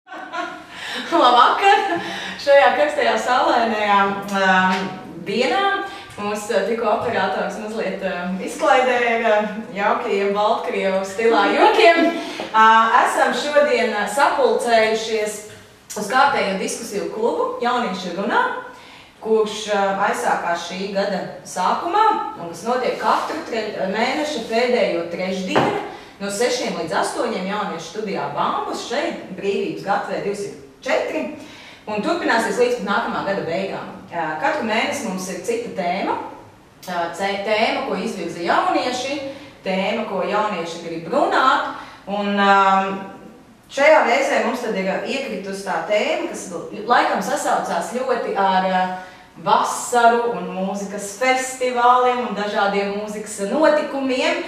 Labvakar! Šajā karstajā saulainajā dienā mums tikko operators mazliet izklaidēja jaukajiem Baltkrievu stilā jokiem. Esam šodien sapulcējušies uz kārtējo diskusiju klubu Jaunieši runā, kurš aizsākās šī gada sākumā un kas notiek katru mēneša pēdējo trešdienu no 6 līdz 8 jauniešu studijā Bambus šeit Brīvības gatvē 204 un turpināsies līdz pat nākamā gada beigām. Katru mēnesi mums ir cita tēma, tēma, ko izvirza jaunieši, tēma, ko jaunieši grib runāt, un šajā reizē mums tad ir iekritusi tā tēma, kas laikam sasaucās ļoti ar vasaru un mūzikas festivāliem un dažādiem mūzikas notikumiem,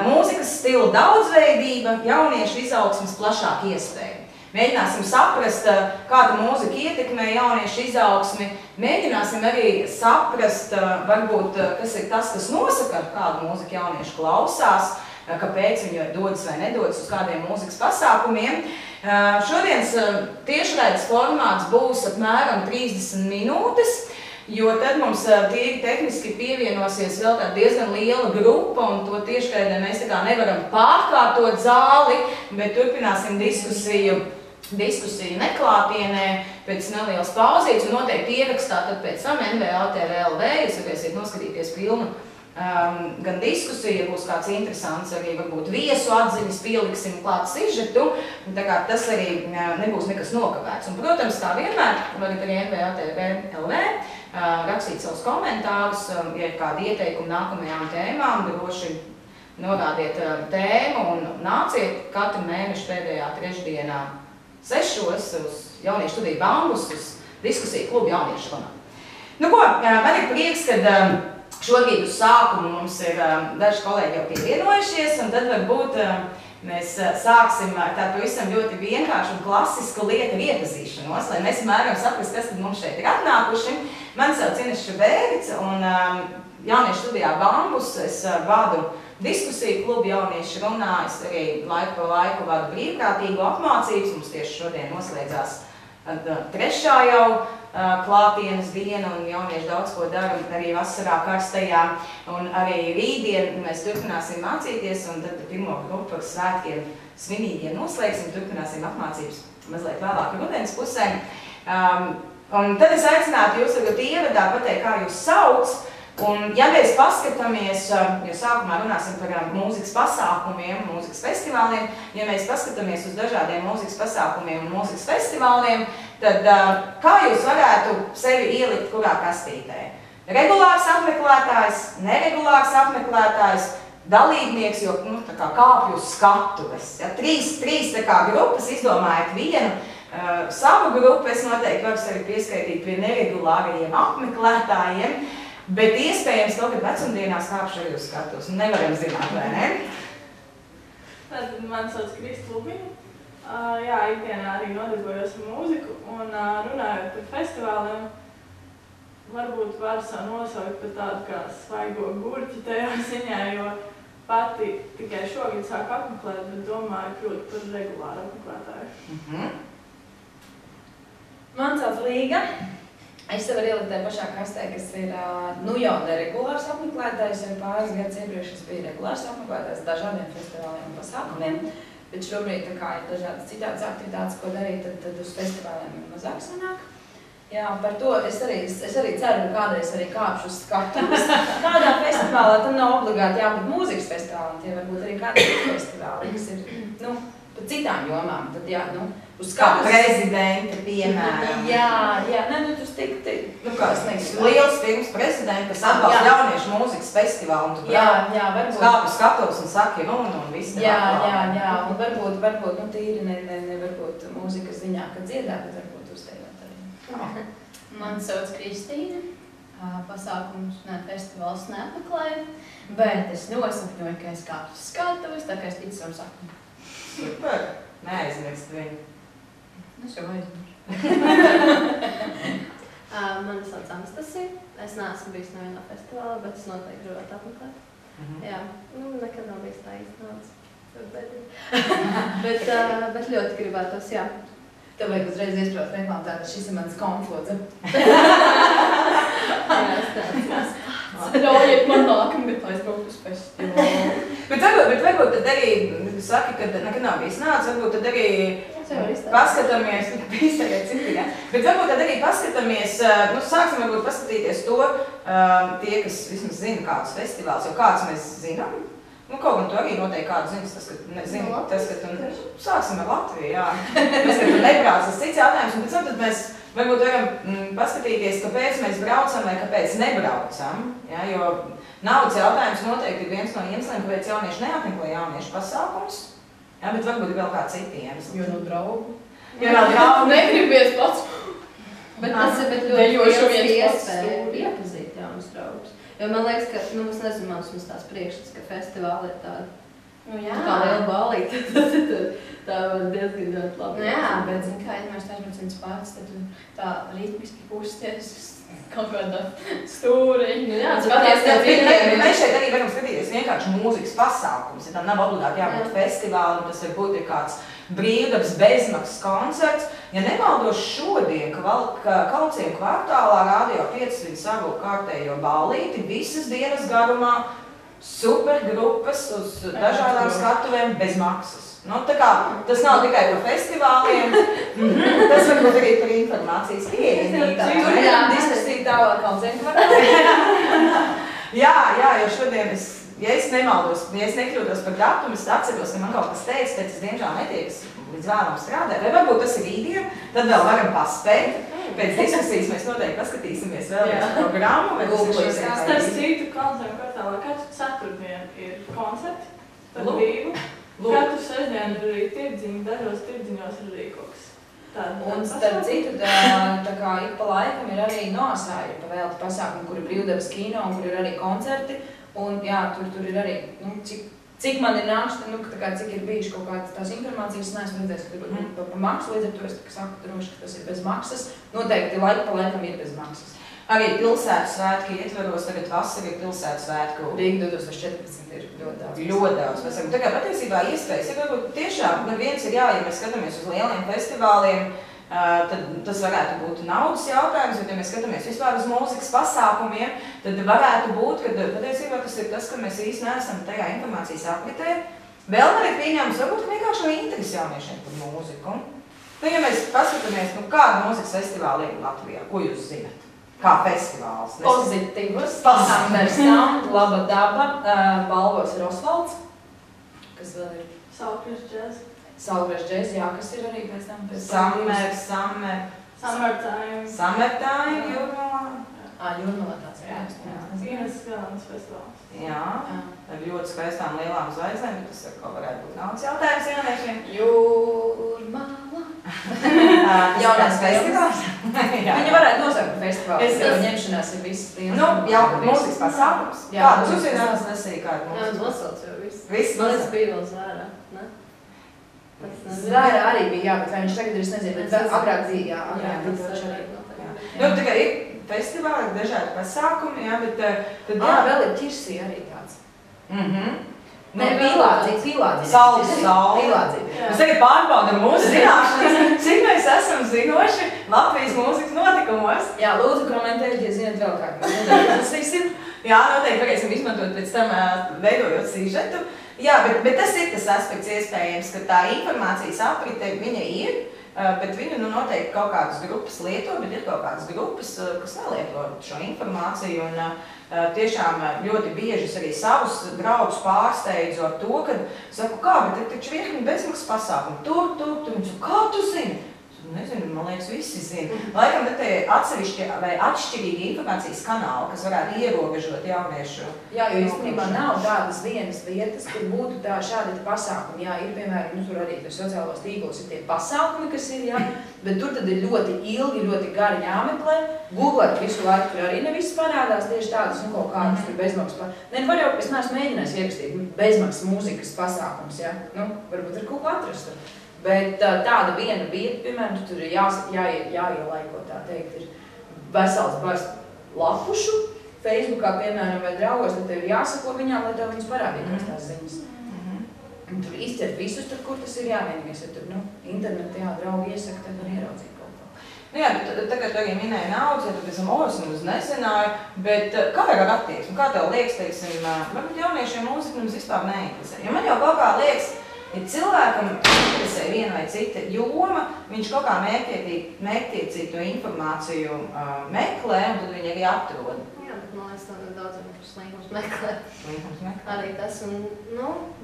mūzikas stila daudzveidība, jauniešu izaugsmes plašāk iespēja. Mēģināsim saprast, kāda mūzika ietekmē jauniešu izaugsmi, mēģināsim arī saprast, varbūt, kas ir tas, kas nosaka, kādu mūziku jaunieši klausās, kāpēc viņi dodas vai nedodas uz kādiem mūzikas pasākumiem. Šodienas tiešraides formāts būs apmēram 30 minūtes, jo tad mums tīri tehniski pievienosies vēl tāda diezgan liela grupa, un to tiešraidē mēs tā kā nevaram pārkārtot zāli, bet turpināsim diskusiju neklātienē pēc nelielas pauzītes, un noteikti ierakstā tad pēc tam NVA TV.LV, jūs varēsiet noskatīties pilnu gan diskusiju, ja būs kāds interesants, arī varbūt viesu atziņas pieliksim klāt sižetu, tā kā tas arī nebūs nekas nokavēts. Un, protams, kā vienmēr, varat arī NVA TV.LV rakstīt savus komentārus, ja ir kādi ieteikumi nākamajām tēmām, droši norādiet tēmu un nāciet katru mēnešu pēdējā trešdienā 6 uz Jauniešu studiju Bambus, uz diskusiju klubu Jaunieši runā. Nu ko, man ir prieks, ka šobrīd uz sākumu mums ir daži kolēģi jau pievienojušies, un tad varbūt mēs sāksim ar tādu pavisam ļoti vienkāršu un klasisku lietu iepazīšanos, lai mēs mēram saprast, kas tad mums šeit ir atnākuši. Mani sauc Ines Šubērica, un Jauniešu studijā Bambus es vadu diskusiju klubu Jaunieši runā, es arī laiku pa laiku vadu brīvprātīgu apmācības, mums tieši šodien noslēdzās 3. jau klātienes diena, un jaunieši daudz ko dara arī vasarā karstajā, un arī rītdien mēs turpināsim mācīties, un tad pirmo grupu ar svētkiem svinīgiem noslēgsim, turpināsim apmācības mazliet vēlāk rudens pusē. Un tad es aicinātu jūs varbūt ievadā pateikt, kā jūs sauc. Un, ja mēs paskatāmies, jo sākumā runāsim par mūzikas pasākumiem, mūzikas festivāliem, ja mēs paskatāmies uz dažādiem mūzikas pasākumiem un mūzikas festivāliem, tad kā jūs varētu sevi ielikt kurā kastītē? Regulārs apmeklētājs, neregulārs apmeklētājs, dalībnieks, jo tā kā kāpju uz skatuves. Ja, trīs tā kā grupas, izdomājat vienu savu grupu, es noteikti varu sevi pieskaitīt pie neregulārajiem apmeklētājiem. Bet iespējams to, kad vecumdienās kāpšu arī uz skatuves. Nevaram zināt, vai ne? Tad man sauc Krista Lubina. Jā, ikdienā arī nodarbojos ar mūziku un runājot par festivāliem, varbūt varu savu nosaukt par tādu kā svaigo gurķi tajā ziņā, jo pati tikai šogad sāku apmeklēt, bet domāju kļūt par regulāru apmeklētāju. Man sauc Līga. Es sev varu ielikt tajā pašā kastē, kas ir nu jau neregulārs apmeklētājs, jo pāris gadus iepriekš es biju regulārs apmeklētājs dažādiem festivāliem un pasākumiem, bet šobrīd tā kā ir dažādas citādas aktivitātes, ko darīt, tad uz festivāliem ir mazāk sanāk. Jā, par to es arī ceru, ka kādreiz arī kāpšu uz skatuves. Kādā festivālā tam nav obligāti jābūt mūzikas festivālam, tie varbūt arī kādi festivāli, kas ir, nu, par citām jomām, tad jā, nu, uz skatuves. Kā prezidenta, piemēram. Jā, ne, nu, tas tik, nu, kā es nezinu, liels pirms prezidenta, kas atbalsta jauniešu mūzikas festivālu, un tu varbūt skāpi skatuves un saki runu un viss tev atklāt. Jā, un varbūt, nu, tīri ne varbūt mūzikas ziņā, kad dziedā, bet varbūt uzstējot arī. Man sauc Kristīna, pasākums, festivāls neapmeklēju, bet es nosapņoju, ka es kāpu skatuves, tā kā es ticu savu sapni. Super, neaizmirst viņu. Es jau aizmirstu. Mani sauc Anastasija. Es neesmu bijis nevienā festivālā, bet es noteikti gribētu apmeklēt. Jā, nu, nekad nav bijis tā īsti naudas. Bet ļoti gribētos, jā. Tev vajag uzreiz iesprāst reklāmu, tātad šis ir mans komforts. Ļaujiet man nākamgad aizbraukt uz festivālu. Bet varbūt tad arī, saki, ka nekad nav bijis nāc, varbūt tad arī paskatāmies, bet varbūt tad arī paskatāmies, sāksim varbūt paskatīties to, tie, kas vismaz zina kādus festivālus, jo kāds mēs zinām. Kaut gan tu arī noteikti kādu zini, tas, ka tu sāksim ar Latviju, jā. Mēs, ka tu nebrauc, tas cits jautājums, un pēc tam tad mēs varbūt varam paskatīties, kāpēc mēs braucam vai kāpēc nebraucam, jā, jo naudas jautājums noteikti ir viens no iemesliem, kāpēc jaunieši neapmeklē jauniešu pasākums, jā, bet varbūt ir vēl kā citi iemesli. Jo nav draugu. Jo nav draugu. Negribies pats. Bet tas ir ļoti iespēja iepazīt jaunus draugus. Jo man liekas, ka, es nezinu, man tās priekšstats, ka festivāli ir tāda, Jā. kā liela ballīte, tas ir tā diezgan ļoti labi. Jā, bet, zin kā, ja mēs aizbrauc viens pats, tad tā ritmiski kusties kaut kādā stūriņu. Jā, mēs šeit arī varam skatīties vienkārši mūzikas pasākums, ja tam nav obligāti jābūt festivālam, tas varbūt ir kāds brīvdabas bezmaksas koncerts. Ja nemaldos šodien, Kaucienu kvartālā Radio 5 viņi savu kārtējo ballīti visas dienas garumā, supergrupas uz dažādām skatuvēm bez maksas. Tā kā tas nav tikai par festivāliem, tas varbūt arī par informācijas pieejamību. Turpinām diskusiju tālāk Kaucienu kvartālā. Jā, jo šodien ja es nemaldos, ja es nekļūtos par datumu, es atceros, ka man kaut kas teica, tad es diemžēl netiekas līdz vēlam strādāt. Vai varbūt tas ir rītdien, tad vēl varam paspēt. Pēc diskusijas mēs noteikti paskatīsimies vēlreiz programmu. Starp citu, Kaucienu kvartālā katru ceturtdienu ir koncerti par brīvu. Katru sestdienu ir arī tirdziņi, dažos tirdziņos ir arī kaut kas. Un starp citu, tā kā ik pa laikam ir arī Noasā ir pavēlti pasākumi, kur ir brīvdabas kino un kur ir arī koncerti. Un jā, tur ir arī, cik man ir nākšana, cik ir bijuši kaut kādas tās informācijas, es neesmu redzējis, ka ir par maksu, līdz ar to es saku droši, ka tas ir bez maksas. Noteikti laika pa laikam ir bez maksas. Arī pilsētu svētki ietveros, tagad vasarī ir pilsētu svētku. Rīga 2014 ir ļoti daudz. Ļoti daudz. Tā kā patiesībā iespējas, ja varbūt tiešām viens ir ja mēs skatāmies uz lieliem festivāliem, tad tas varētu būt naudas jautājums, bet ja mēs skatāmies vispār uz mūzikas pasākumiem, tad varētu būt, ka patiesībā tas ir tas, ka mēs īsti neesam tajā informācijas apritē. Vēl arī pieņēmas, varbūt vienkārši no interesi jauniešiem par mūziku. Ja mēs paskatāmies, kāda mūzikas festivāli ir Latvijā, ko jūs zinat? Kā festivāls? Pozitīvs, Summersound, Laba daba, balvos ir Osvalds, kas vēl ir? Saulkriešu džez. Saulkriešu džez, jā, kas ir arī pēc tam? Summertime, Jūrmalā. Jūrmalā tāds, jā. Ines Galānas festivāls. Jā, ar ļoti skaistām lielām zvaigznēm, bet tas kaut varētu būt naudas jautājums jauniešiem. Jūrmalā. Jaunās festivāls. Viņi varētu nosaukt festivāls, jo ņemšanās ir visas dienas. Jā, mūzikas pasākums. Kādu uzzinās nesīja kādu mūzikas? Jā, nosauc jau visu. Viss man es biju vēl Zvērā, ne? Zvērā arī bija, jā, bet vai viņš tagad ir, es nezinu, bet agrāk bija, jā. Tikai ir festivāli, dažādi pasākumi, jā, bet tad jā. Vēl ir Ķirsī arī tāds. Ne, Pīlādzība. Saules. Mēs tagad pārbaudam mūsu zināšanas, cik mēs esam zinoši Latvijas mūzikas notikumos. Jā, lūdzu komentējiet, ja zināt vēl kā. Jā, noteikti varēsim izmantot pēc tam veidojot sižetu. Jā, bet tas ir tas aspekts iespējams, ka tā informācijas aprite viņa ir, bet viņu noteikti kaut kādas grupas lieto, bet ir kaut kādas grupas, kas nelieto šo informāciju. Un tiešām ļoti bieži arī savus draugus pārsteidzu ar to, ka saku, kā, bet taču virkni bezmaksas pasākumi. Tur, viņš saka, kā tu zini? Nezinu, man liekas, visi zina. Laikam te atsevišķi vai atšķirīgi informācijas kanāli, kas varētu ierobežot jauniešu. Jā, jo īstenībā nav tādas vienas vietas, kur būtu šādi pasākumi. Jā, ir, piemēram, tur arī sociālos tīklos ir tie pasākumi, kas ir, jā, bet tur tad ir ļoti ilgi, ļoti gari jāmeklē. Googlēt visu laiku, tur arī ne viss parādās tieši tādas, kaut kādas tur bezmaksas. Var jau, es neesmu mēģinājis ierakstīt bezmaksas mūzikas pasākums, jā. Varbūt ir kaut ko atrast. Bet tāda viena vieta, piemēram, tur ir jāielaiko, tā teikt, ir vesels bars lapušu, Facebookā, piemēram, vai draugos, tad tev ir jāsako viņām, lai tev viņas parādītos tās ziņas. Tur izķert visus, tur, kur tas ir jāvienīgais, ja tur, internetā draugi iesaka, tad var ieraudzīt kaut ko. Nu jā, tagad arī minēja naudas, ja tu esam es nezināju, bet kā ir ar attieksmi? Kā tev liekas, teiksim, varbūt jauniešiem mūzika mums vispār neinteresē? Jo man jau kaut kā liekas, ja cilvēkam interesē viena vai cita joma, viņš kaut kā mērķtiecīgi to informāciju meklē, un tad viņi arī atrod. Jā, bet man liekas, tā daudziem ir slinkums meklē. Slinkums meklē. Arī tas, un,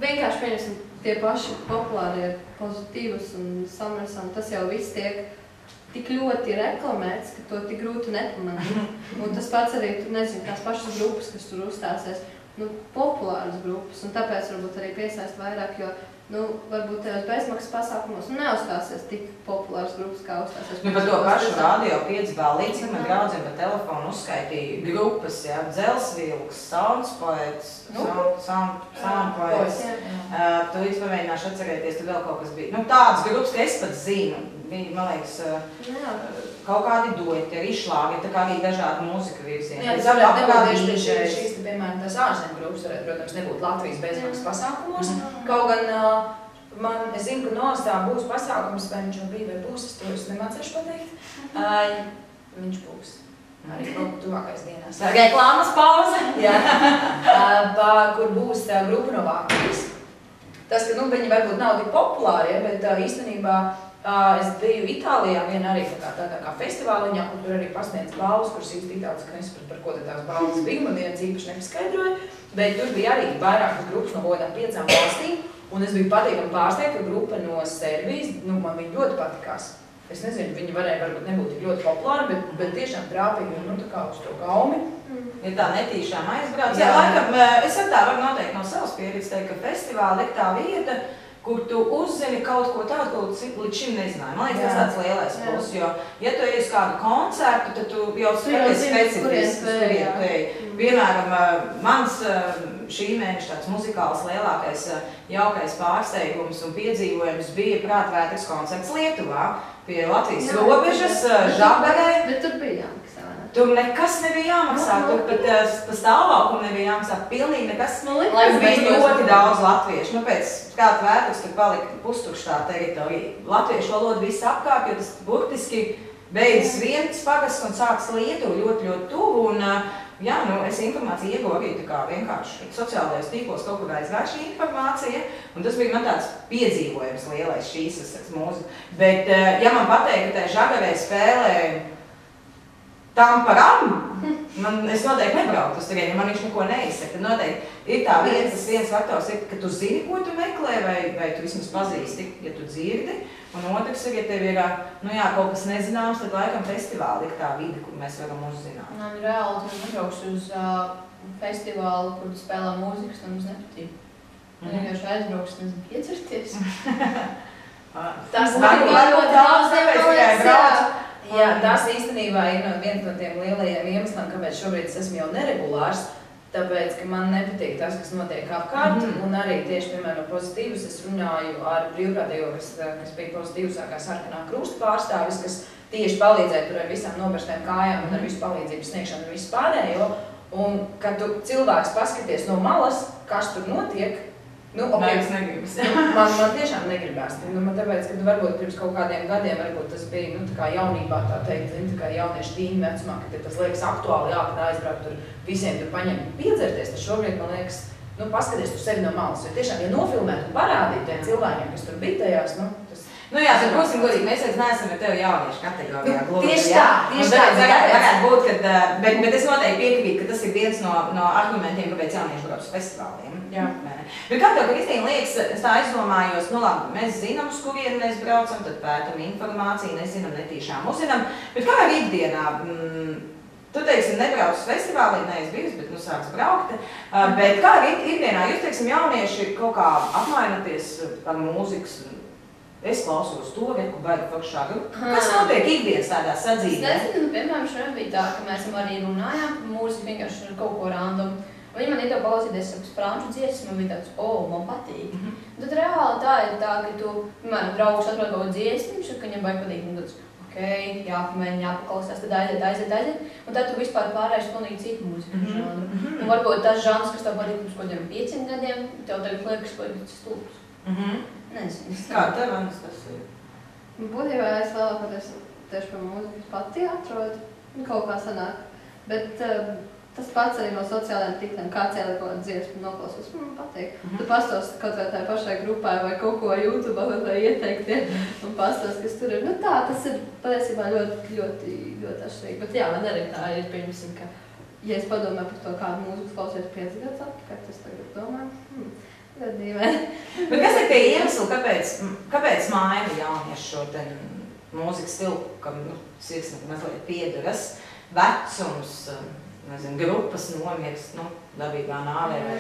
vienkārši pieņemsim tie paši populārie pozitīvus un Summersam, tas jau viss tiek tik ļoti reklamēts, ka to tik grūti nepamanīt. Un tas pats arī, tu nezini, tās pašas grupas, kas tur uzstāsies, populāras grupas, un tāpēc varbūt arī piesaist vairāk, jo varbūt tajos bezmaksas pasākumos neuzstāsies tik populāras grupas, kā uzstāsies. Par to pašu Radio 5 līdz, kad man draudziem pa telefonu uzskaitīja grupas, jā, Dzelsvilks, Soundspoets, Soundpoets. Tu līdz pamēģināšu atcerēties, tu vēl kaut kas bija. Tādas grupas, ka es pat zinu, viņi, man liekas, kaut kādi dueti, arī šlāgi, tā kā arī dažādi mūzika virzieni. Jā, tas varētu nebūt šīs, piemēram, tās ārzemju grupas varētu, protams, nebūt Latvijas bezmaksas pasākumos. Kaut gan es zinu, ka Nostā būs pasākums, vai viņš jau bija vai būs, es nemācēšu pateikt. Viņš būs. Arī kaut tuvākais dienās. Reklāmas pauze. Jā. Kur būs grupa no Vācijas. Tas, ka viņi varbūt nav tik populāri, bet īstenībā es biju Itālijā viena arī tādā kā festivāliņā, kur tur arī pasniedz balvas, kuras īsti Itālijas, ka nesapratu, par ko tās balvas bija, man viens īpaši nepaskaidroja, bet tur bija arī vairākas grupas no kaut kādām 5 valstīm, un es biju patīkami pārsteigta, ka grupa no Serbijas, man viņi ļoti patikās. Es nezinu, viņi varēja varbūt nebūt tik ļoti populāri, bet tiešām trāpīgi, tā kā uz to gaumi. Ja tā netīšām aizbrauc. Jā, laikam, es ar tā varu noteikti no savas pieredzes teikt, ka festivāli ir tā vieta, kur tu uzzini kaut ko tādu, ko līdz šim nezināji. Man liekas, tas tāds lielais plus, jo, ja tu ej uz kādu koncertu, tad tu jau skaties specifiski. Piemēram, mans šī mēneša tāds muzikāls lielākais jaukais pārsteigums un piedzīvojums bija Prātvētras koncerts Lietuvā pie Latvijas robežas, Žagarē. Bet tur bija jāmaksā. Tur nekas nebija jāmaksā, tur pat pa stāvākumu nebija jāmaksā, pilnīgi nekas. Bija ļoti daudz latviešu. Pēc Prātvētras tur palika pustukšā teritorija. Latviešu valoda viss apkārt, jo tas burtiski beidzas viens pagasts un sāks Lietuvu ļoti, ļoti tuvu. Un, jā, es informāciju ieguvu arī tā kā vienkārši sociālajos tīklos kaut kur aizgāja šī informācija. Un tas bija man tāds piedzīvojums lielais šīs mūzika. Bet, ja man pateikt, ka tai Žagarē spēlē Tamparam, es noteikti nebrauktu uz turieni, man viņš neko neizsaka. Tad noteikti ir tā viens faktors, ka tu zini, ko tu meklē, vai tu vismaz pazīsti, ja tu dzirdi. Un otrs ir, ja tev ir kaut kas nezināms, tad laikam festivāli ir tā vide, kur mēs varam uzzināt. Man reāli tu nebrauks uz festivālu, kur tu spēlē mūzikas, tad mums nepatīk. Man vienkārši aizbrauks, nezinu, piecerties. Tas ļoti daudz. Jā, tas īstenībā ir viens no tiem lielajiem iemesliem, kāpēc šobrīd es esmu jau neregulārs, tāpēc, ka man nepatīk tas, kas notiek apkārt, un arī tieši, piemēram, pozitīvus es runāju ar brīvprātīgo, kas bija pozitīvusākā Sarkanā Krusta pārstāvis, kas tieši palīdzēja tur ar visām nobērstēm kājām un ar visu palīdzību sniegšanu un visu pārējo, un kad tu cilvēks paskaties no malas, kas tur notiek, man tiešām negribās. Tāpēc, ka varbūt pirms kaut kādiem gadiem varbūt tas bija tā kā jaunībā, tā teikt, tā kā jaunieši tīņi vecumā, ka tas liekas aktuāli, kad aizbraukt tur visiem tur paņemt piedzerties, tad šobrīd man liekas, paskaties tur sevi no malas. Jo tiešām, ja nofilmēt un parādīt tiem cilvēkiem, kas tur bija tajās, tas... Jā, tad būsim godīgi, mēs neesam ar tevi jauniešu kategorijā. Tieši tā. Varētu būt, bet es noteikti piekrītu, ka tas ir viens no argumentiem, kāpēc jaunieši brauc uz festivāliem. Bet kā tev, Kristīna, liekas, es tā aizdomājos, labi, mēs zinām, uz kurieni mēs braucam, tad pētam informāciju, nezinām, netīšām uzzinām, bet kā ir ikdienā? Tu, teiksim, nebrauc uz festivāliem, neesi bijis, bet sāks braukt, bet kā ir ikdienā? Jūs, teiksim, jaunieši kaut kā apmainoties par mūzikas. Es klausos to, ko baigi foršā grupa. Kas notiek ikdienas tādā sadzīvē? Es nezinu, piemēram, šodien bija tā, ka mēs arī runājām par mūziku vienkārši ar kaut ko random. Viņi man iedod paklausīties sakas franču dziesmu, man bija tāds, man patīk. Tad reāli tā ir tā, ka tu, piemēram, draugs atrod kaut dziesmu, ka viņam baigi patīk, un tāds, jāpamēģina, jāpaklausās, tad aiziet. Un tad tu vispār pārējuši pilnīgi citu mūziku žanru. Un varbūt tas žanrs, kas tev patīk pirms kaut kādiem 5 gadiem, tev tagad liekas, ka tas stulbs. Nezinu. Kā tev, Anis, tas ir? Būtībā es vēlētos tieši par mūziku pati atrodu, kaut kā sanāk. Bet tas pats arī no sociālajiem tīkliem, kāds ieliek kaut kādu dziesmu noklausos, man patīk. Tu pastos kaut vai tai pašai grupai vai kaut ko YouTube vai ieteikt, un pastos, kas tur ir. Nu tā, tas ir patiesībā ļoti atšķirīgi. Bet jā, man arī tā ir, pieņemsim, ka, ja es padomāju par to, kādu mūziku klausītu 5 gadus atpakaļ, tas tagad domāju, dīvaini. Bet kas ir tie iemesli, kāpēc maina jaunieši šo te mūzikas stilu, kam sirdsnīgi mazliet pieduras, vecums, nezinu, grupas nomirs, dabīgā nāvē vai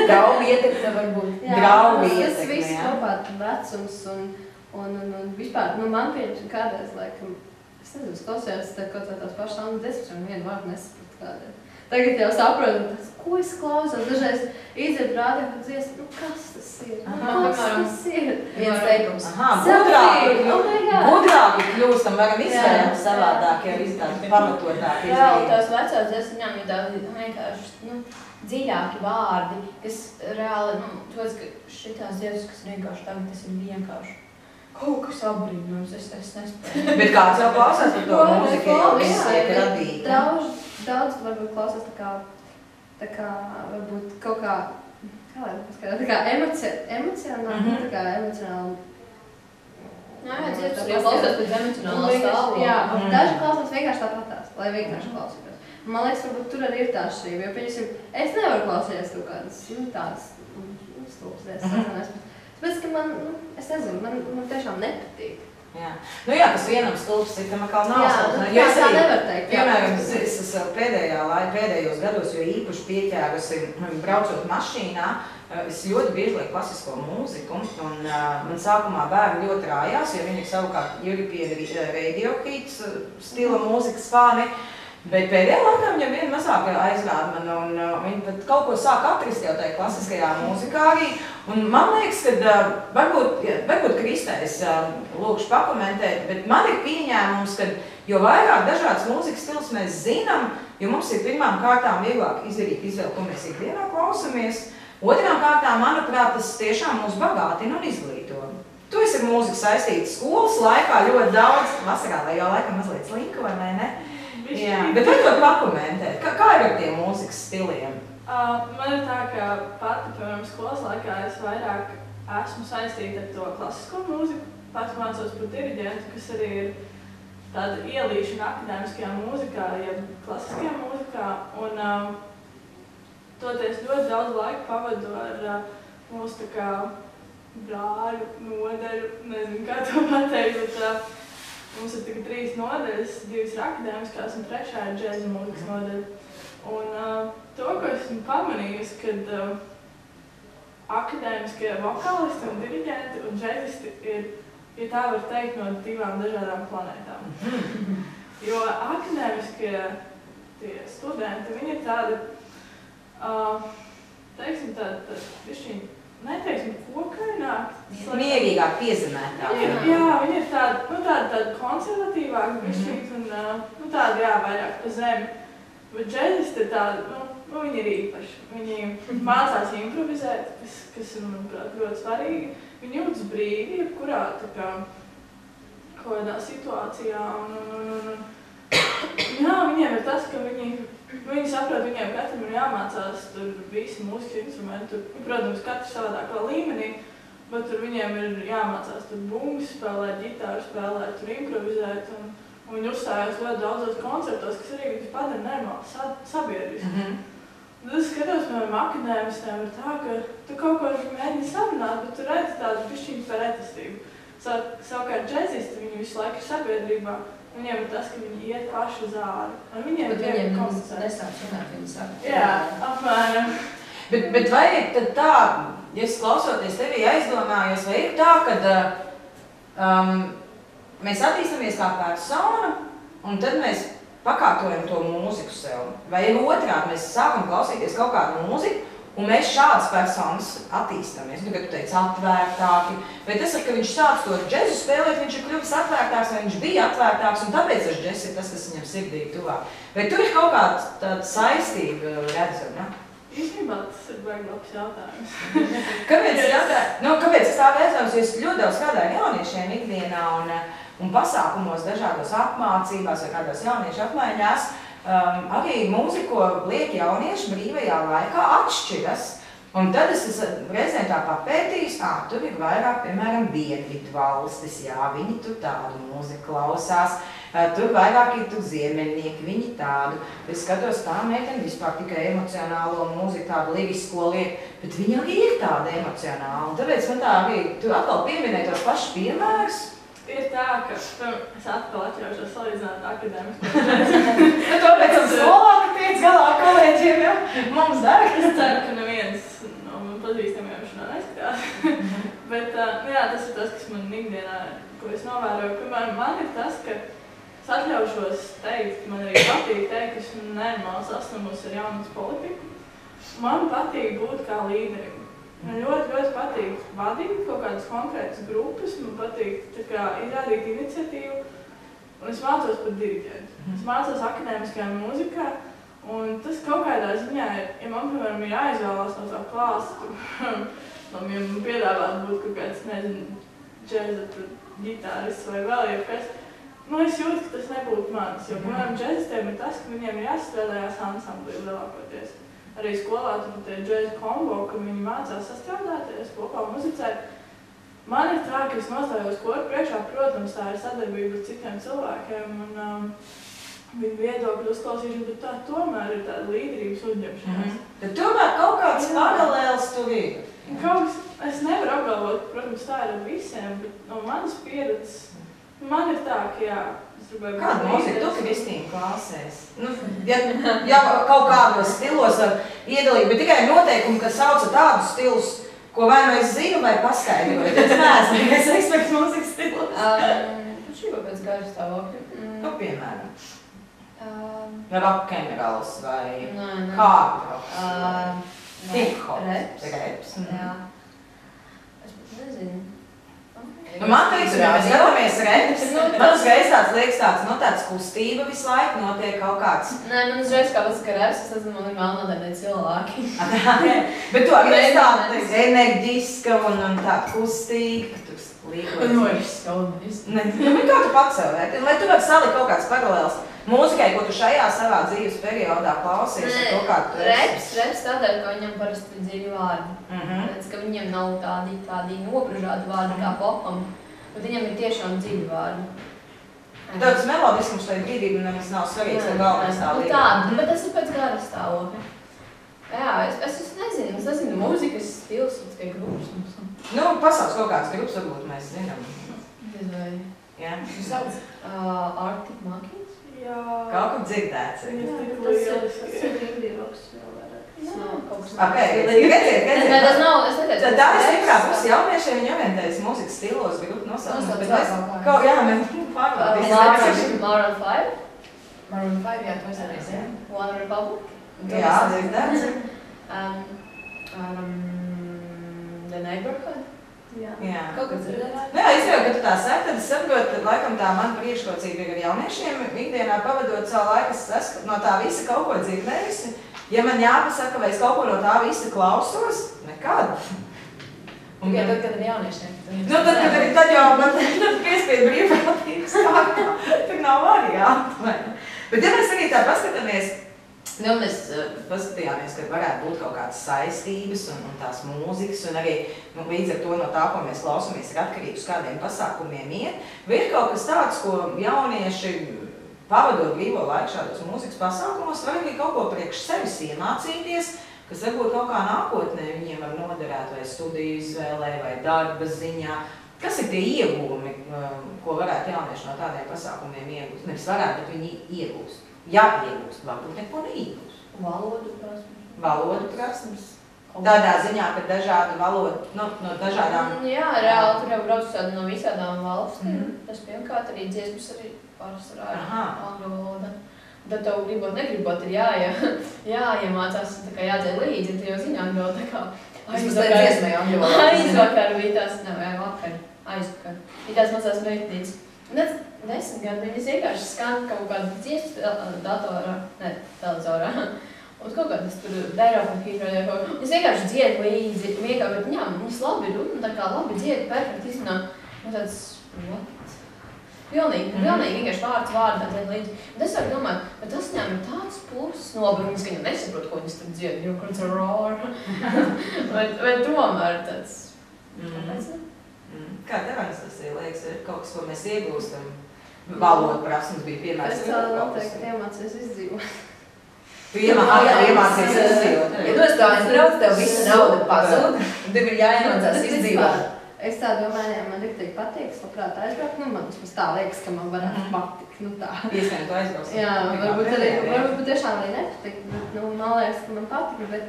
Draugu ietekme varbūt. Draugu ietekme, tas viss kopā vecums un vispār, man pieņemsim kādreiz, laikam, es nezinu, es klausījos kaut vai tās pašas Anna desmit, un vienu vārdu nesapratu kādreiz. Tagad jau saprotu, ko es klausos, dažreiz iziet rādē, kad dziesmu, kas tas ir? Kas tas ir? Viens teikums. Gudrāki kļūstam, varam izdarīt savādāk, ja izdarīt pamatotāk. Jā, un tās vecās dziesmām ir tādi vienkārši, dziļāki vārdi, kas reāli, tos, ka šitās dziesmas, kas vienkārši tagad, tas ir vienkārši kaut kas abrīnojums, es nespēju. Bet kāds jau klausās par to mūziku, jau viss tiek radīta. Daudz varbūt klausās tā kā varbūt kaut kā, tā kā emocionāli, Jā, dziesmas jau klausās pēc emocionālā stāvokļa. Jā, daži klausās vienkārši tāpatās, lai vienkārši klausītos. Man liekas, varbūt tur arī ir tā šķība, jo, pieņemsim, es nevaru klausīties kaut kādas tādas stulpes, tāpēc, ka es nezinu, man tiešām nepatīk. Jā. Tas vienam stulps ir, tam atkal nav stulps. Jā, tā nevar teikt. Piemēram, es pēdējos gados, jo īpaši pieķērusi braucot mašīnā, es ļoti bieži lieku klasisko mūziku, un man sākumā bērni ļoti rājās, jo viņi ir savukārt European Radiohead stila mūzikas fani. Bet pēdējā laikā viņam vien mazāk aizrāda man, un viņi pat kaut ko sāk atrist jau tajā klasiskajā mūzikā arī. Un man liekas, ka varbūt Kristēs lūkšu pakomentēt, bet man ir pieņēmums, ka jo vairāk dažādas mūzikas stils mēs zinām, jo mums ir pirmām kārtām vieglāk izdarīt izvēli, ko mēs ikdienā klausamies. Otrām kārtām, manuprāt, tas tiešām mūs bagātina un izglīto. Tu esi ar mūziku saistīts skolas laikā ļoti daudz, vasarā vai jau laikam mazliet slinka, vai ne? Jā, bet varbūt pakomentēt, kā ir ar tiem mūzikas stiliem? Man ir tā, ka pati, piemēram, skolas laikā es vairāk esmu saistīta ar to klasisko mūziku. Pats mācos par diriģentu, kas arī ir tāda ielīšana akadēmiskajā mūzikā, jeb klasiskajā mūzikā. Un toties ļoti daudz laika pavadu ar mūsu tā kā brāļu nodaļu, nezinu, kā to pateikt, bet mums ir tikai 3 nodaļas, 2 ir akadēmiskās un 3 ir džēza mūzikas nodaļa. Un to, ko esmu pamanījusi, kad akadēmiskie vokālisti un diriģenti un džēzisti ir, ja tā var teikt, no 2 dažādām planētām. Jo akadēmiskie tie studenti, viņi ir tādi, teiksim, tādi, neteiksim, kokaināk. Mierīgāk, piezemētāk. Jā, viņi ir tādi konservatīvāki bišķīt un tādi, vairāk pa zemi. Bet džēzisti ir tādi, viņi ir īpaši. Viņi mācās improvizēt, kas ir, manuprāt, ļoti svarīgi. Viņi jūtas brīvi, jebkurā tā kā kaut kādā situācijā. Viņiem ir tas, ka viņi saprot, viņiem katram ir jāmācās tur visi mūzikas instrumenti. Protams, katrs savādākā līmenī, bet tur viņiem ir jāmācās tur bungas spēlēt, ģitāru spēlēt, tur improvizēt. Un viņi uzstājās ļoti daudzos koncertos, kas arī viņus padara normāli sabiedriski. Tad es skatos, piemēram, akadēmistiem ir tā, ka tu kaut ko mēģini sarunāt, bet tu redzi tādu bišķiņu pretestību. Savukārt džēzisti, viņi visu laiku ir sabiedrībā. Viņiem ir tas, ka viņi iet paši uz āru. Viņiem bet viņiem nesāc runāt, viņi saka. Jā, apmēram. Bet vai ir tad tā, ja es klausoties tevī aizdomājos, vai ir tā, ka mēs attīstamies kā persona, un tad mēs pakārtojam to mūziku sev? Vai ir otrādi, mēs sākam klausīties kaut kādu mūziku, un mēs šādas personas attīstamies? Kad tu teici atvērtāki, vai tas ir, ka viņš sāc to džezu spēlēt, viņš ir kļuvis atvērtāks, vai viņš bija atvērtāks, un tāpēc tas džez ir tas, kas viņam sirdī tuvāk? Vai tur ir kaut kāda tāda saistība redzama? Īstenībā tas ir baigi labs jautājums. Kāpēc es jo es ļoti daudz strādāju jauniešiem ikdienā un pasākumos, dažādos apmācībās vai kādos jauniešu apmaiņās. Arī mūziku, ko liek jaunieši brīvajā laikā, atšķiras. Un tad es reizēm tā papētījis, tur ir vairāk, piemēram, Dienvidu valstis, jā, viņi tur tādu mūziku klausās, tur vairāk ir tur ziemeļnieki, viņi tādu. Es skatos, tā meitene vispār tikai emocionālo mūziku, tādu lirisko liek, bet viņa arī ir tāda emocionāla. Un tāpēc man tā arī, tu atkal pieminēji tos pašus piemērus. Ir tā, ka es atkal atļaušos salīdzināt akadēmisko džēzu. To pēc tam skolā, ka tiec galā kolēģiem, ja mums dara. Es ceru, ka neviens no man pazīstamiem šunā neskatās. Bet jā, tas ir tas, kas man ikdienā, ko es novēroju. Piemēram, man ir tas, ka es atļaušos teikt, man arī patīk teikt, ka esmu nenormāli saslimusi ar jaunas politiku. Man patīk būt kā līderim. Man ļoti patīk vadīt kaut kādas konkrētas grupas, man patīk izrādīt iniciatīvu, un es mācos par diriģentu. Es mācos akadēmiskajā mūzikā, un tas kaut kādā ziņā ir, ja man, piemēram, ir jāizvēlās no tā klāsta, ja man piedāvāt būt kaut kāds, nezinu, džēza ģitārists vai vēl jebkas, es jūtu, ka tas nebūtu manis, jo, piemēram, džēzistiem ir tas, ka viņiem ir jāstrādājās ansamblī lielākoties. Arī skolā tur tie džēza kombo, ka viņi mācās sastrādāties, kopā muzicēt. Man ir tā, ka es nostājos koru priekšā, protams, tā ir sadarbība ar citiem cilvēkiem un viņu viedokļu uzklausīšana, bet tā tomēr ir tāda līderības uzņemšanās. Tad tomēr kaut kāds paralēls tur ir. Es nevaru apgalvot, protams, tā ir ar visiem, bet no manas pieredzes man ir tā, ka jā, kāda mūzika tu, Kristīna, klausēs? Ja kaut kādos stilos var iedalīt, bet tikai noteikumi, ka sauca tādus stilus, ko vai nu es zinu, vai paskaidroju. Es neesmu, es ekspektu mūzikas stilos. Šī pēc gara stāvokļa. Nu, piemēram. Rock'n'rolls vai hardrocks. Hip-hops. Reps. Jā. Es pat nezinu. Man teiks, ja mēs skatāmies reps, man uzreiz tāds liekas tāds kustība visu laiku, notiek kaut kāds. Nē, man uzreiz kā pats, ka reps, es nezinu, man ir melnādēļ cilvēki. Bet tu arī esi tāda enerģiska un tāda kustīga, ka tu līgojas. No, es skaudīs. Kā tu pats sev vērti? Vai tu vari salikt kaut kāds paralēls mūzikai, ko tu šajā savā dzīves periodā klausies? Reps tādēļ, ka viņam parasti ir dziļi vārdi. Tāpēc, ka viņiem nav tādi nobražāti vārdi kā popam, bet viņam ir tiešām dziļi vārdi. Tāds melodiskums vai brīvība nemaz nav svarīgs, ka galvenais tā līdzi. Tāda, bet tas ir pēc gara stāvokļa. Jā, es nezinu, mūzikas stils, tikai grupas. Pasaules kaut kāds grupas, varbūt mēs zinām. Vai? Jā. Jūs sauc Arctic Monkeys? Jā. Kaut kā dzirdēts. Tas ir indie roks vēl vairāk. Redziet. Tas nav, es neteicu. Tā ir stiprā pusi jauniešiem, viņi orientējas mūzikas stilos, grupu nosaucums, bet mēs kaut pārvaldīsim. Maroon 5? Maroon 5, jā, to es arī zinu. One Republic? Jā, dzirdēts. The Neighborhood? Jā. Kaut kas dzirdēts? Jā, izvēl, ka tu tā sēd, tad es saprotu, laikam tā man priekšrocība ir ar jauniešiem, ikdienā pavadot savu laiku, es no tā visa kaut ko dzirdējusi. Ja man jāpasaka, vai es kaut ko no tā visa klausos, nekad. Tikai tad, kad ir jauniešiem. Tad jau man piespēja brīvprātības kārtā. Tur nav variantu. Bet ja mēs arī tā paskatāmies, mēs paskatījāmies, ka varētu būt kaut kādas saistības un tās mūzikas, un arī līdz ar to no tā, ko mēs klausamies, ir atkarības kādiem pasākumiem iet. Vai ir kaut kas tāds, ko jaunieši pavadot brīvo laiku šādos mūzikas pasākumos, var arī kaut ko priekš sevis iemācīties, kas varbūt kaut kā nākotnē viņiem var noderēt vai studiju izvēlē vai darba ziņā. Kas ir tie iegūmi, ko varētu jaunieši no tādiem pasākumiem iegūst? Nevis varētu, bet viņi iegūst. Ja iegūst, varbūt neko neiegūst. Valodu prasmes. Tādā ziņā, ka dažādu valodu, no dažādām... Jā, reāli tur jau brauc no visādām valstīm. Tas pirmkārt arī dziesmas arī pārsvarā ir angļu valoda. Tad tev gribot, negribot ir jāiemācās, tā kā jādzēj līdzi, tu jau zini angļu valodu, tā kā aizvakar bija tās, aizvakar. Bija tās mazās meitnītes. Un tas 10 gadu viņas vienkārši skan kaut kādu dziesmu datorā, televizorā. Un kaut kā tas tur dairāk un hītrādē kaut kā. Es vienkārši dziedu līdzi, vienkārši, bet viņām viņas labi runa, tā kā labi dziedu, perfekti izmanā. Un tāds, what? Pilnīgi vienkārši vārds dziedu līdzi. Un es varu domāt, bet tas viņām ir tāds pluss, nu labi, viņas viņam nesaprot, ko viņas tur dziedu, jo kurds ir roar. vai tomēr tāds, kāpēc ne? Kā tev Anastasija liekas, ir kaut kas, ko mēs iegūstam? Valoda prasmes bija piemērs. Es tādu noteikti iemācījos izdzīvot. Tu iemācījies izdzīvot. Ja tu esi tā aizbrauc, tev visa nauda pazūd, un tev ir jāiemācās izdzīvot. Es tā domāju, ja man riktīgi patīk, es labprāt aizbraukt, nu man tas tā liekas, ka man varētu patikt, nu tā. Iespējams, tu aizbrauc. Jā, varbūt tiešām arī nepatikt, bet, nu, man liekas, ka man patika, bet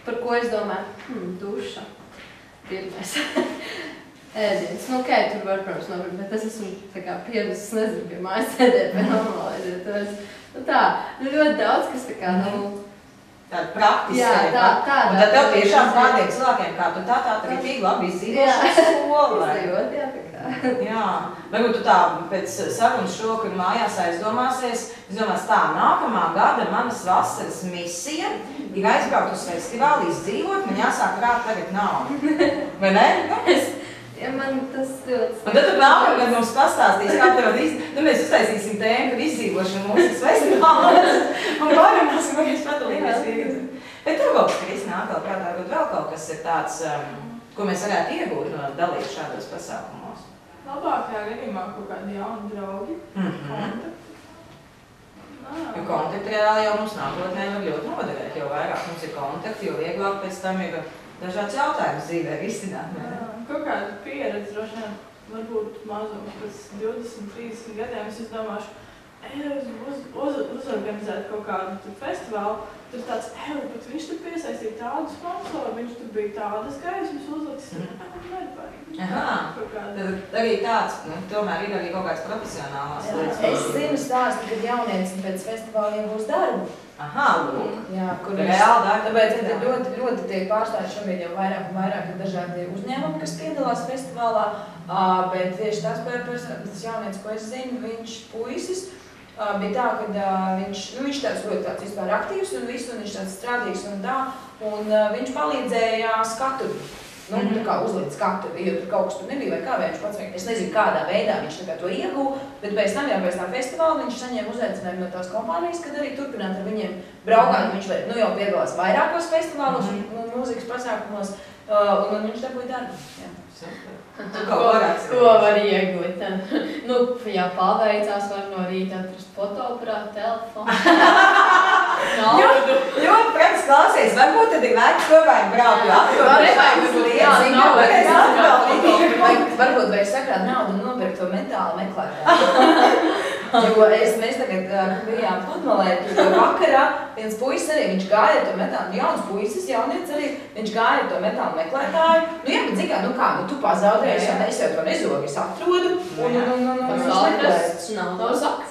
par ko es domāju, duša, pirmais. Ēdiens. Nu, ok, tur var, protams, nopirkt, bet es esmu tā kā pieradusi, es nezinu, pie mājas sēdēt vai normāli ēdiet. Nu tā, nu ļoti daudz, kas tā kā, nu... Tāda praktiski. Jā, tāda. Un tad tev tiešām tādiem cilvēkiem, kā tu tā rītīgi labi izdzīvošana skola. Izdzīvot, jā, tā kā. Jā. Varbūt tu tā pēc sarunas šokar mājās aizdomāsies, tā, nākamā gada manas vasaras misija ir aizbraukt uz festivāli izdzīvot, man jāsāk krāt tagad naudu. Vai ne? Ja man tas ļoti... Un tad tu nākamgad mums pastāstīs, kā tev mēs uztaisīsim tēmu par izdzīvošanu mūzikas festivālos un pārunāsim, vai mēs padalīties pieredzi. Bet tev kaut kas, Krist, nāk vēl prātā, vēl kaut kas ir tāds, ko mēs varētu iegūt no dalīt šādos pasākumos? Labākajā gadījumā kaut kādi jauni draugi, kontakti. Jo kontakti reāli jau mums nākotnē var ļoti noderēt, jo vairāk mums ir kontakti, jo vieglāk pēc tam ir dažāds jautājums dzīvē risināt. Kaut kāda pieredze droši vien, varbūt mazums pēc 20, 30 gadiem, es domāšu, uzorganizēt kaut kādu festivālu, tur tāds, bet viņš tur piesaistīja tādu sponsoru, viņš tur bija tādas gaismas uzliks, Tad arī tāds, tomēr ir arī kaut kāds profesionālās lietas. Es zinu stāstu, kad jaunietis pēc festivāliem būs darbu. Lūk. Jā, kur reāli darbu. Tāpēc ļoti tiek pārstāvti šobrīd jau vairāk un vairāk dažādi uzņēmumi, kas piedalās festivālā, bet tieši tas jaunietis, ko es zinu, viņš puisis, bija tā, ka viņš tāds ļoti vispār aktīvs un visu, un viņš tāds strādīgs un tā, un viņš palīdzēja skatuvi. Nu, tā kā uzlikt skatuvi, jo tur kaut kas tur nebija vai kā, vai viņš pats vienkārši, es nezinu, kādā veidā viņš tā kā to ieguva, bet pēc tam jau pēc tā festivāla viņš saņēma uzaicinājumu no tās kompānijas, kad arī turpināt ar viņiem braukāt. Viņš jau piedalās vairākos festivālos un mūzikas pasākumos, un viņš dabūja darbu. Ko var iegūt? Nu, ja paveicās, var no rīta atrast fotoaparātu, telefonu. Ļoti praktiski klausies, varbūt tad ir vērts kopējiem braukt, Varbūt vajag sakrāt naudu un nopirkt to mentālu meklētāju. Jo mēs tagad bijām pludmalē, tur vakarā viens puisis arī, viņš gāja ar to metālu, jauns puisis, jaunietis arī, viņš gāja ar to metālu meklētāju. Nu jā, bet zikā, tu pazaudējies, jo es jau to nezogu, es atrodu un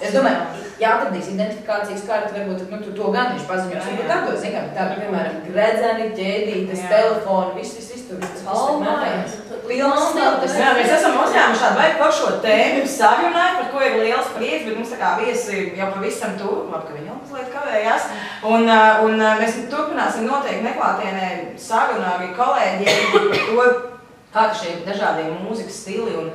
es domāju, jāatradīs identifikācijas karti, varbūt to gan viņš paziņos, varbūt ar to zikā, tāda, piemēram, gredzeni, ķēdītes, telefoni, viss tur. Mēs esam uzņēmuši tādu vajag par šo tēmu sarunāt, par ko ir liels prieks, bet mums tā kā viesi jau pavisam tuvu, labi, ka viņi jau mazliet kavējās. Un mēs turpināsim noteikti neklātienē sarunu arī kolēģiem par to, kādi šie dažādie mūzikas stili un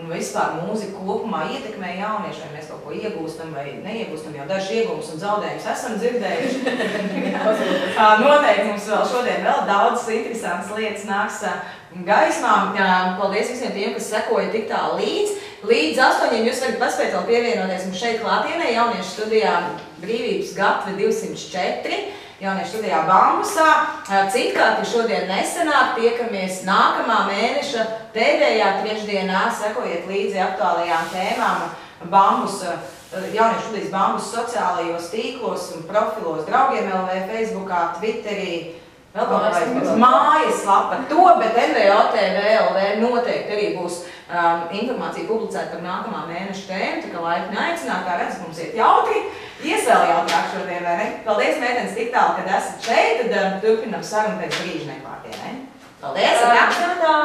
vispār mūzika kopumā ietekmē jaunieši, vai mēs kaut ko iegūstam vai neiegūstam, jau dažs iegūmus un zaudējumus esam dzirdējuši. Noteikti mums vēl šodien vēl daudz interesantas lietas nāks gaismā. Paldies visiem tiem, kas sekoja tik tā līdz 8. Jūs varat paspēt vēl pievienoties mums šeit klātienē, jauniešu studijā Brīvības gatve 204. Jauniešu studijā Bambusā. Citkārt šodien nesenāk, tiekamies nākamā mēneša pēdējā trešdienā, sekojiet līdzi aktuālajām tēmām Bambusa, jauniešu studijas Bambus sociālajos tīklos un profilos draugiem LV, Facebookā, Twitterī, vēl kaut kādā mājaslapa to, bet NVO TV LV noteikti arī būs informācija publicēta par nākamā mēneša tēmu, tā kā laika neaicināt, kā redz, mums iet jautri, vēl jautrāk šodien, vai ne? Paldies, meitenes, tik tālu, kad esat šeit, tad turpinam sarunu pēc brīža neklātienē. Paldies! Tā!